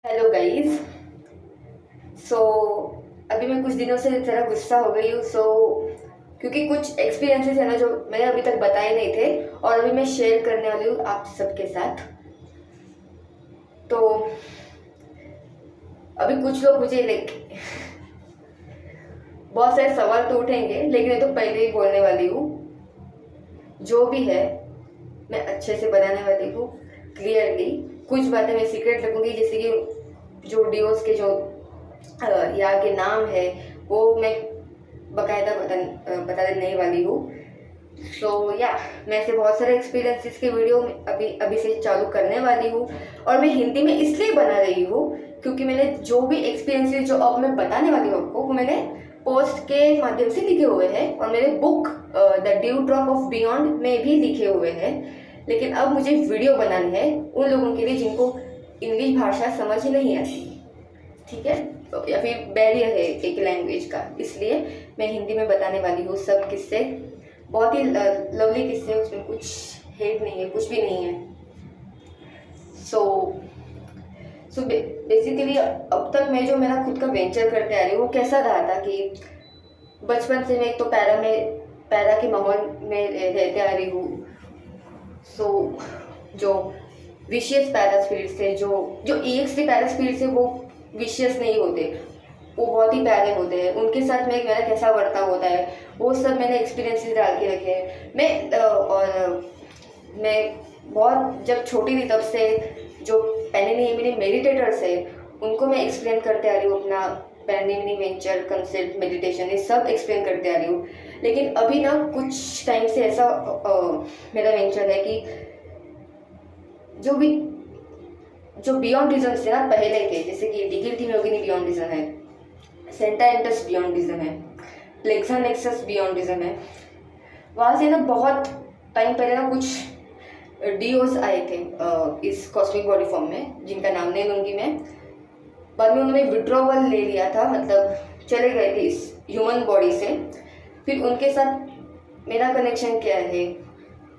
Hello guys. सो अभी मैं कुछ दिनों से ज़रा गुस्सा हो गई हूँ। क्योंकि कुछ एक्सपीरियंसेस है ना जो मैंने अभी तक बताए नहीं थे और अभी मैं शेयर करने वाली हूँ आप सबके साथ। तो अभी कुछ लोग मुझे बहुत सारे सवाल तो उठेंगे, लेकिन ये तो पहले ही बोलने वाली हूँ। जो भी है मैं अच्छे से बनाने वाली हूँ, क्लियरली। कुछ बातें मैं सीक्रेट रखूँगी, जैसे कि जो डीओस के जो यहाँ के नाम है वो मैं बकायदा बता देने वाली हूँ। मैं ऐसे बहुत सारे एक्सपीरियंसेस के वीडियो अभी अभी से चालू करने वाली हूँ। और मैं हिंदी में इसलिए बना रही हूँ क्योंकि मैंने जो भी एक्सपीरियंसेस जो अब मैं बताने वाली हूँ आपको, वो मैंने पोस्ट के माध्यम से लिखे हुए हैं और मेरे book the dew drop of beyond में भी लिखे हुए हैं। लेकिन अब मुझे वीडियो बनानी है उन लोगों के लिए जिनको इंग्लिश भाषा समझ नहीं आती, ठीक है, तो या फिर बैरियर है एक लैंग्वेज का, इसलिए मैं हिंदी में बताने वाली हूँ सब किस्से। बहुत ही लवली किस्से, उसमें कुछ हेट नहीं है, कुछ भी नहीं है। सो सो बेसिकली अब तक मैं जो मेरा खुद का वेंचर करते आ रही हूँ वो कैसा रहा था कि बचपन से मैं एक तो पैरा के माहौल में रहते आ रही हूँ। जो विशियस पैरा स्पिरिट्स थे, जो जो EXT पैरा स्पिरिट्स है, वो विशियस नहीं होते, वो बहुत ही प्यारे होते हैं। उनके साथ में मेरा कैसा बर्ताव होता है वो सब मैंने एक्सपीरियंसेस डाल के रखे हैं। मैं बहुत जब छोटी थी तब से जो पैनिनी मेडिटेटर्स है उनको मैं एक्सप्लेन करते आ रही हूँ अपना पैनिनी वेंचर कंसेप्ट मेडिटेशन, ये सब एक्सप्लेन करते आ रही हूँ। लेकिन अभी ना कुछ टाइम से ऐसा मेरा वेंचर है कि जो बियॉन्ड रीजन थे ना पहले के, जैसे कि डिगिर्टी योगिनी बियॉन्ड रीजन है, सेंटा एंटस बियॉन्डिज्म है, प्लेक्सा नेक्सस बियॉन्डिज्म है। वहाँ से ना बहुत टाइम पहले ना कुछ डीओस आए थे इस कॉस्मिक बॉडी फॉर्म में, जिनका नाम नहीं लूँगी मैं। बाद में उन्होंने विड्रॉवल ले लिया था, मतलब चले गए थे इस ह्यूमन बॉडी से। फिर उनके साथ मेरा कनेक्शन क्या है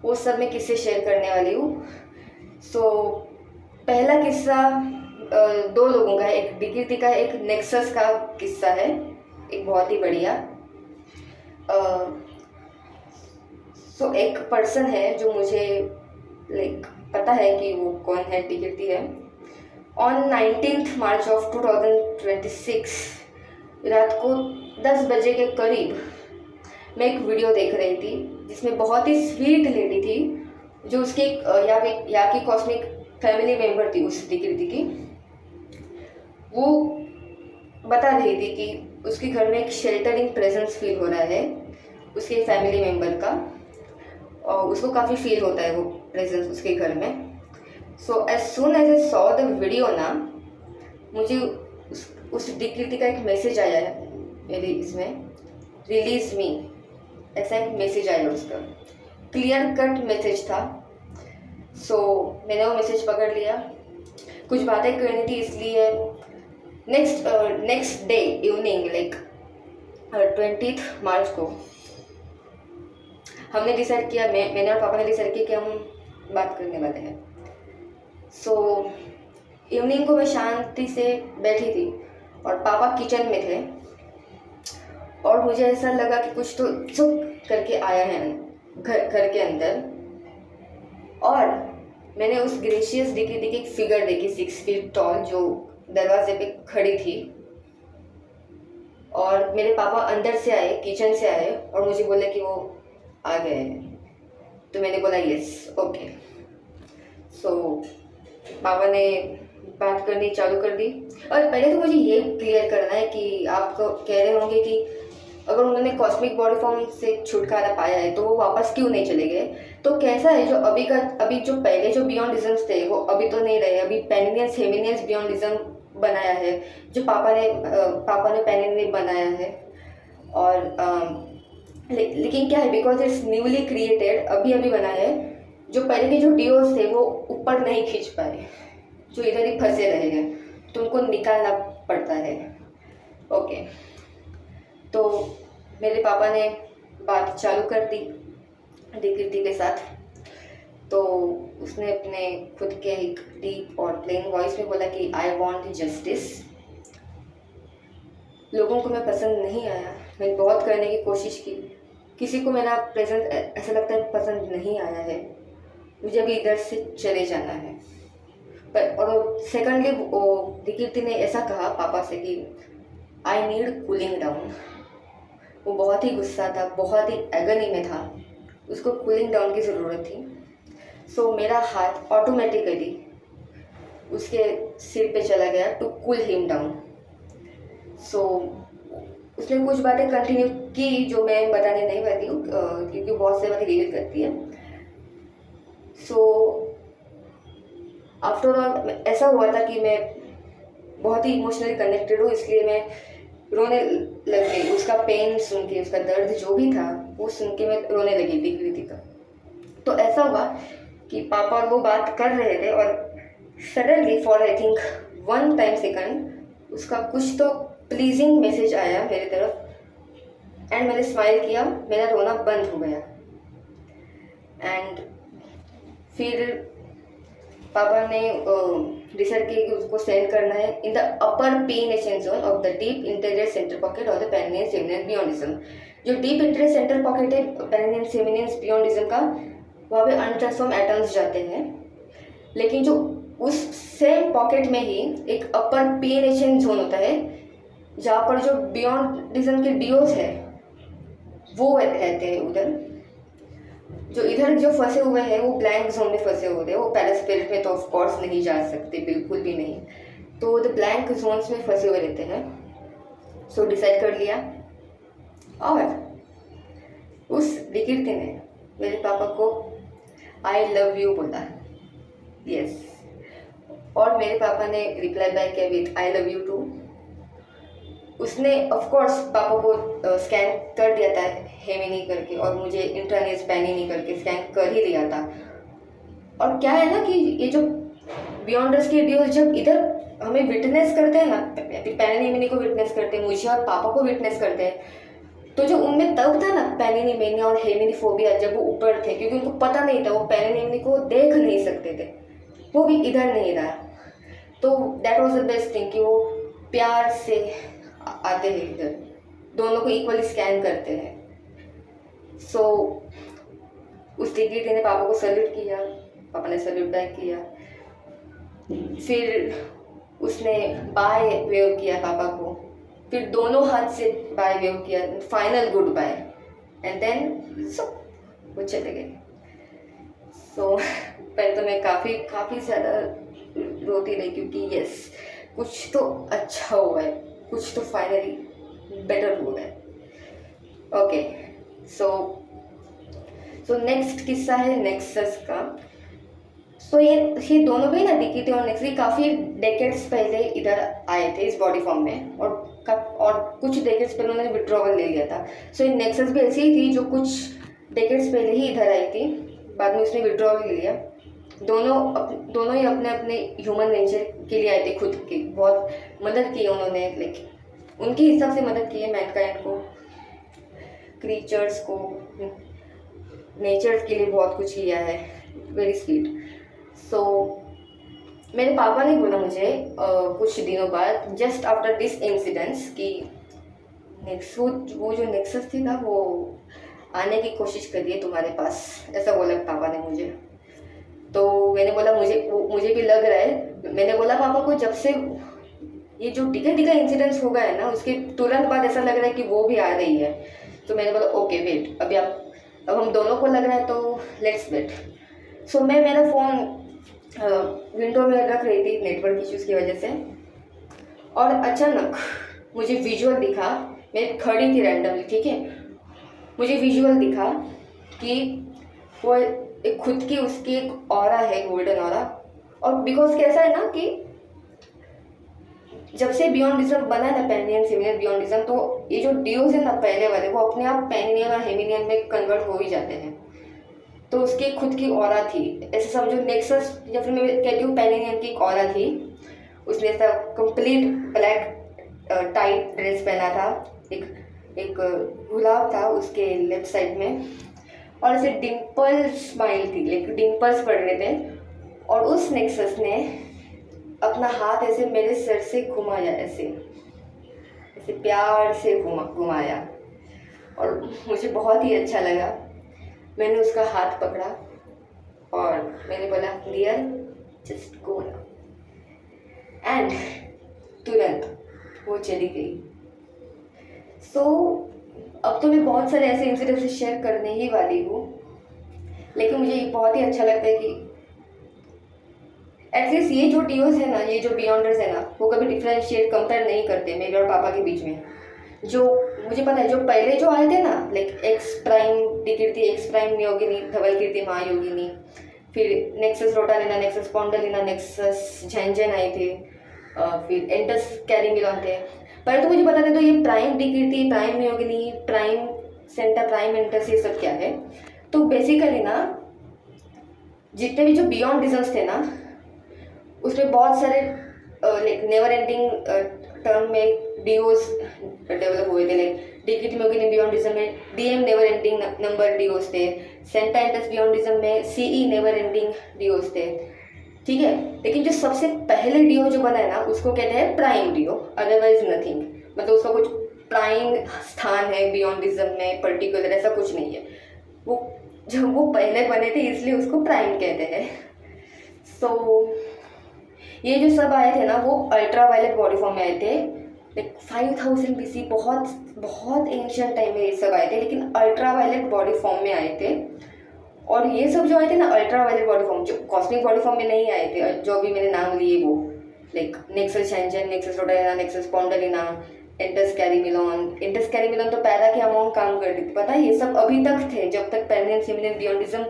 वो सब मैं किससे शेयर करने वाली हूँ। पहला किस्सा दो लोगों का है, एक डिकीर्ति का, एक नेक्सस का किस्सा है, एक बहुत ही बढ़िया। एक पर्सन है जो मुझे पता है कि वो कौन है, डिकीर्ति है। ऑन 19 मार्च ऑफ 2026 रात को 10 बजे के करीब मैं एक वीडियो देख रही थी जिसमें बहुत ही स्वीट लेडी थी जो उसकी यहाँ की कॉस्मिक फैमिली मेंबर थी, उस डिकीर्ति की। वो बता रही थी कि उसके घर में एक शेल्टरिंग प्रेजेंस फील हो रहा है उसके फैमिली मेंबर का, और उसको काफ़ी फील होता है वो प्रेजेंस उसके घर में। As soon as I saw the video ना, मुझे उस डिकीर्ति का एक मैसेज आया है मेरी इसमें, रिलीज मी, ऐसा एक मैसेज आया उसका, क्लियर कट मैसेज था। मैंने वो मैसेज पकड़ लिया, कुछ बातें करनी थी, इसलिए नेक्स्ट डे इवनिंग 20 मार्च को हमने डिसाइड किया, मैंने और पापा ने डिसाइड किया कि हम बात करने वाले हैं। इवनिंग को मैं शांति से बैठी थी और पापा किचन में थे, और मुझे ऐसा लगा कि कुछ तो चुप करके आया है घर के अंदर। और मैंने उस ग्रेशियस डिकीर्ति की एक फिगर देखी, 6 फीट टॉल, जो दरवाजे पे खड़ी थी। और मेरे पापा अंदर से आए, किचन से आए, और मुझे बोले कि वो आ गए हैं। तो मैंने बोला यस, ओके। पापा ने बात करनी चालू कर दी। और पहले तो मुझे ये क्लियर करना है कि आप कह रहे होंगे कि अगर उन्होंने कॉस्मिक बॉडी फॉर्म से छुटकारा पाया है तो वो वापस क्यों नहीं चले गए। तो कैसा है, जो अभी जो पहले जो बियॉन्डिज्म्स थे वो अभी तो नहीं रहे, अभी पैनिनियस हेमिनियस बियॉन्डिज्म बनाया है, जो पापा ने पैनिनी बनाया है। और लेकिन क्या है, बिकॉज इट्स न्यूली क्रिएटेड, अभी बना है, जो पहले के जो डीओस थे वो ऊपर नहीं खींच पाए, जो इधर ही फंसे रह गए, तो उनको निकालना पड़ता है। ओके, तो मेरे पापा ने बात चालू कर दी डिकीर्ति के साथ। तो उसने अपने खुद के एक डीप और प्लेन वॉइस में बोला कि आई वॉन्ट जस्टिस। लोगों को मैं पसंद नहीं आया, मैंने बहुत करने की कोशिश की, किसी को मेरा प्रेजेंस ऐसा लगता है पसंद नहीं आया है, मुझे अभी इधर से चले जाना है। पर और सेकंडली विकीर्ति ने ऐसा कहा पापा से कि आई नीड कूलिंग डाउन। वो बहुत ही गुस्सा था, बहुत ही एगनी में था, उसको कूलिंग डाउन की ज़रूरत थी। सो मेरा हाथ ऑटोमेटिकली उसके सिर पे चला गया टू कूल हिम डाउन। सो उसने कुछ बातें कंटिन्यू की जो मैं बताने नहीं पाती हूँ क्योंकि बहुत से बातें रिवील करती है। सो आफ्टर ऑल ऐसा हुआ था कि मैं बहुत ही इमोशनली कनेक्टेड हूँ, इसलिए मैं रोने लग गई। उसका पेन सुन के, उसका दर्द जो भी था वो सुन के मैं रोने लगी विकृति का। तो ऐसा हुआ कि पापा और वो बात कर रहे थे और suddenly for I think 1 time second उसका कुछ तो प्लीजिंग मैसेज आया मेरी तरफ एंड मैंने स्माइल किया, मेरा रोना बंद हो गया। एंड फिर पापा ने डिसाइड किया कि उसको सेंड करना है इन द अपर पेनियन zone of the deep interior centre pocket और द पेनियन सेमिनियन बियॉन्डिज्म। जो डीप इंटीरियर सेंटर पॉकेट है पेनियन सेमिनियन बियॉन्डिज्म का, वहाँ पे अनट्रांसफॉर्म एटम्स जाते हैं, लेकिन जो उस सेम पॉकेट में ही एक अपर पेनियन जोन होता है जहाँ पर जो बियॉन्डिज्म के डीओज है वो रहते हैं उधर। जो इधर जो फंसे हुए हैं वो ब्लैंक जोन में फंसे हुए हैं, वो पैरास्पिरिट में तो ऑफ कोर्स नहीं जा सकते, बिल्कुल भी नहीं, तो वो ब्लैंक जोन्स में फंसे हुए रहते हैं। सो डिसाइड कर लिया और उस विकृति ने मेरे पापा को आई लव यू बोला, यस, और मेरे पापा ने रिप्लाई बैक किया with I love you too. उसने ऑफ कोर्स पापा को स्कैन कर दिया था हेमिनी करके और मुझे इंट्रानेस पैनिनी करके स्कैन कर ही लिया था। और क्या है ना कि ये जो बियॉन्डर्स के डीओज जब इधर हमें विटनेस करते हैं ना, पैनिनी को विटनेस करते हैं, मुझे और पापा को विटनेस करते हैं, तो जो उनमें तब था ना पैनिनी मेनिया और हेमिनीफोबिया, जब वो ऊपर थे क्योंकि उनको पता नहीं था, वो पैनिनी को देख नहीं सकते थे, वो भी इधर नहीं रहा। तो that was the best thing कि वो प्यार से आते हैं इधर, दोनों को इक्वली स्कैन करते हैं। सो उस डिग्री ने पापा को सल्यूट किया, पापा ने सल्यूट बैक किया, फिर उसने बाय वेव किया पापा को, फिर दोनों हाथ से बाय वेव किया, final goodbye, and then so वो चले गए। सो पहले तो मैं काफ़ी ज़्यादा रोती रही क्योंकि यस कुछ तो अच्छा हुआ है, कुछ तो फाइनली बेटर हुआ है। ओके, सो नेक्स्ट किस्सा है नेक्सस का। सो ये दोनों भी ना विकीर्ति और नेक्सस काफ़ी डेकेड्स पहले इधर आए थे इस बॉडी फॉर्म में, और कुछ डेकेड्स पहले उन्होंने विड्रॉवल ले लिया था। सो ये नेक्सस भी ऐसी ही थी जो कुछ डेकेड्स पहले ही इधर आई थी, बाद में उसने विड्रॉवल ले लिया। दोनों ही अपने अपने ह्यूमन नेचर के लिए आए थे, खुद की बहुत मदद की उन्होंने, लेकिन उनके हिसाब से मदद की है मैनकाइंड को, क्रीचर्स को, नेचर के लिए बहुत कुछ किया है, वेरी स्वीट। सो मेरे पापा ने बोला मुझे कुछ दिनों बाद जस्ट आफ्टर दिस इंसिडेंट्स कि वो जो नेक्सस थी ना वो आने की कोशिश करिए तुम्हारे पास, ऐसा बोला पापा ने मुझे। तो मैंने बोला मुझे भी लग रहा है। मैंने बोला पापा को जब से ये जो टिका इंसिडेंट्स हो गया है ना उसके तुरंत बाद ऐसा लग रहा है कि वो भी आ रही है। तो मैंने बोला ओके वेट, अब हम दोनों को लग रहा है तो लेट्स वेट। सो मैं मेरा फ़ोन विंडो में रख रही थी नेटवर्क इश्यूज़ की वजह से, और अचानक मुझे विजुअल दिखा, मैं खड़ी थी रैंडमली, ठीक है, मुझे विजुअल दिखा कि वो एक खुद की उसकी एक ऑरा है, गोल्डन ऑरा। और बिकॉज कैसा है ना कि जब से बियॉन्डिज्म बना है ना पैनियन सेमिनियन बियॉन्डिज्म, तो ये जो डीओज है ना पहले वाले वो अपने आप पैनियन और हेमिनियन में कन्वर्ट हो ही जाते हैं, तो उसकी खुद की ऑरा थी। ऐसे समझो नेक्सस या फिर मैं कहती हूँ पैनियन की एक ऑरा थी। उसने ऐसा कंप्लीट ब्लैक टाइट ड्रेस पहना था, एक गुलाब था उसके लेफ्ट साइड में, और ऐसे डिम्पल स्माइल थी, लाइक डिम्पल्स पड़ रहे थे, और उस नेक्सस ने अपना हाथ ऐसे मेरे सर से घुमाया, ऐसे ऐसे प्यार से घुमाया, और मुझे बहुत ही अच्छा लगा। मैंने उसका हाथ पकड़ा और मैंने बोला dear just go now, and तुरंत वो चली गई। सो अब तो मैं बहुत सारे ऐसे इंसिडेंट्स शेयर करने ही वाली हूँ, लेकिन मुझे बहुत ही अच्छा लगता है कि एटलीस्ट ये जो डीओज है ना, ये जो बियॉन्डर्स है ना, वो कभी डिफ्रेंशिएट कंपेयर नहीं करते मेरे और पापा के बीच में। जो मुझे पता है, जो पहले जो आए थे ना, लाइक एक्स प्राइम डिकीर्ति, एक्स प्राइम योगिनी, धवल कीर्ति महायोगिनी, फिर नेक्सस रोटालिना, नेक्सस स्पॉन्डलिना, नेक्सस झेंझेन आए थे, फिर एंटस कैरिमिलॉन थे। पहले तो मुझे बता दें तो ये प्राइम डिकीर्ति, प्राइम योगिनी, प्राइम सेंटा, प्राइम एंटस, ये सब क्या है। तो बेसिकली ना जितने भी जो बियॉन्डिज्म्स थे ना, उसमें बहुत सारे लाइक नेवर एंडिंग टर्म में डीओज डेवलप हुए थे। लाइक डिकीर्ति योगिनी बियॉन्डिज्म में डीएम नेवर एंडिंग नंबर डीओज थे, सेंटा एंटस बियॉन्डिज्म में सीई नेवर एंडिंग डीओज थे, ठीक है। लेकिन जो सबसे पहले डीओ जो बना है ना, उसको कहते हैं प्राइम डीओ, अदरवाइज नथिंग। मतलब उसका कुछ प्राइम स्थान है बियॉन्डिज्म में पर्टिकुलर, ऐसा कुछ नहीं है। वो जब वो पहले बने थे इसलिए उसको प्राइम कहते हैं। सो ये जो सब आए थे ना, वो अल्ट्रा वायलेट बॉडी फॉर्म में आए थे, लाइक 5000 BC, बहुत बहुत एंशियंट टाइम में ये सब आए थे, लेकिन अल्ट्रा वायलेट बॉडी फॉर्म में आए थे। और ये सब जो आए थे ना अल्ट्रा वायलेट बॉडी फॉर्म, जो कॉस्मिक बॉडी फॉर्म में नहीं आए थे, जो भी मैंने नाम लिए वो, लाइक नेक्सस झेंझेन, नेक्सस रोटालिना, नेक्सस स्पॉन्डलिना, एंटस कैरिमिलॉन। एंटस कैरिमिलॉन तो पैरा के अमाउंट काम करती थी, पता है। ये सब अभी तक थे, जब तक पेरिनियन सिमिनियन बियॉन्डिज्म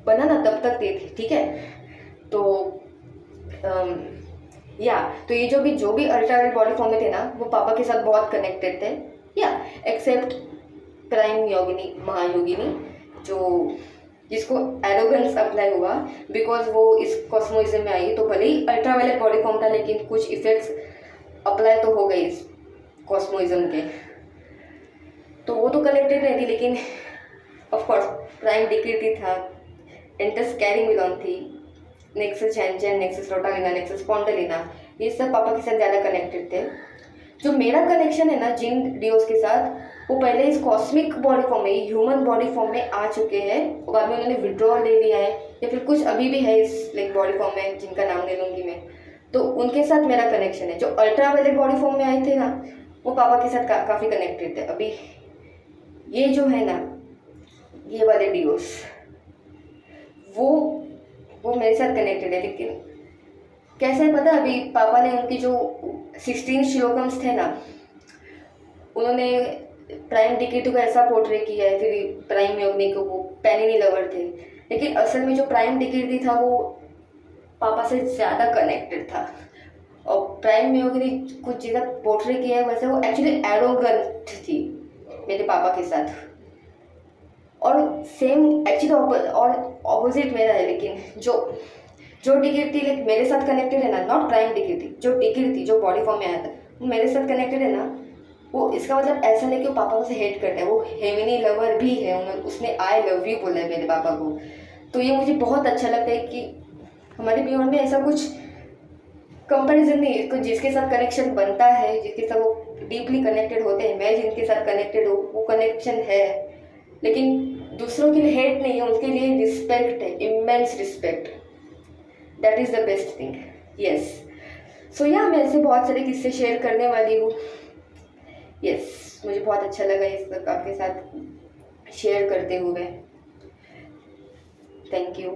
बना ना, तब तक थे, ठीक है। तो तो ये जो भी अल्ट्रा वायलेट बॉडी फॉर्म में थे ना, वो पापा के साथ बहुत कनेक्टेड थे, एक्सेप्ट प्राइम योगिनी महायोगिनी, जो जिसको एरोगेंस अप्लाई हुआ बिकॉज वो इस कॉस्मोइज्म में आई। तो भले ही अल्ट्रा वायलेट बॉडी फॉर्म था, लेकिन कुछ इफेक्ट्स अप्लाई तो हो गए इस कॉस्मोइज्म के, तो वो तो कनेक्टेड नहीं थी। लेकिन ऑफ कोर्स प्राइम डिकीर्ति था, एंटस कैरिमिलॉन थी, नेक्सस झेंझेन, नेक्सस रोटालिना, नेक्सस स्पॉन्डलिना, ये सब पापा के साथ ज़्यादा कनेक्टेड थे। जो मेरा कनेक्शन है ना जिन डीओज के साथ, वो पहले इस कॉस्मिक बॉडी फॉर्म में, ह्यूमन बॉडी फॉर्म में आ चुके हैं, और बाद में उन्होंने विड्रॉल ले लिया है, या फिर कुछ अभी भी है इस लाइक बॉडी फॉर्म में, जिनका नाम ले लूँगी मैं। तो उनके साथ मेरा कनेक्शन है। जो अल्ट्रा वायलेट बॉडी फॉर्म में आए थे ना, वो पापा के साथ काफ़ी कनेक्टेड थे। अभी ये जो है ना, ये वाले डीओज, वो मेरे साथ कनेक्टेड है। लेकिन कैसे है पता है, अभी पापा ने उनकी जो 16 श्लोकम्स थे ना, उन्होंने प्राइम डिकीर्ति को ऐसा पोर्ट्रे किया है, फिर प्राइम योगिनी को वो पैनिनी लवर थे, लेकिन असल में जो प्राइम डिकीर्ति था वो पापा से ज़्यादा कनेक्टेड था। और प्राइम योगिनी कुछ ज़्यादा पोर्ट्रे किया है, वैसे वो एक्चुअली एरोगेंट थी मेरे पापा के साथ। और सेम एक्चुअली और ऑपोजिट मेरा है। लेकिन जो डिकीर्ति लाइक मेरे साथ कनेक्टेड है ना, नॉट प्राइम डिकीर्ति, जो डिकीर्ति जो बॉडी फॉर्म में आया था वो मेरे साथ कनेक्टेड है ना, वो इसका मतलब ऐसा नहीं कि वो पापा को हेट करता है, वो हेमिनी लवर भी है। उसने आई लव यू बोला है मेरे पापा को। तो ये मुझे बहुत अच्छा लगता है कि हमारे बियॉन्ड में ऐसा कुछ कंपैरिजन नहीं है, जिसके साथ कनेक्शन बनता है, जिसके साथ वो डीपली कनेक्टेड होते हैं, मैं जिनके साथ कनेक्टेड हूँ वो कनेक्शन है। लेकिन दूसरों के लिए हेट नहीं है, उनके लिए रिस्पेक्ट है, immense respect. That is the best thing. Yes, so मैं ऐसे बहुत सारे किस्से शेयर करने वाली हूँ। यस, मुझे बहुत अच्छा लगा इस सब आपके साथ शेयर करते हुए। Thank you.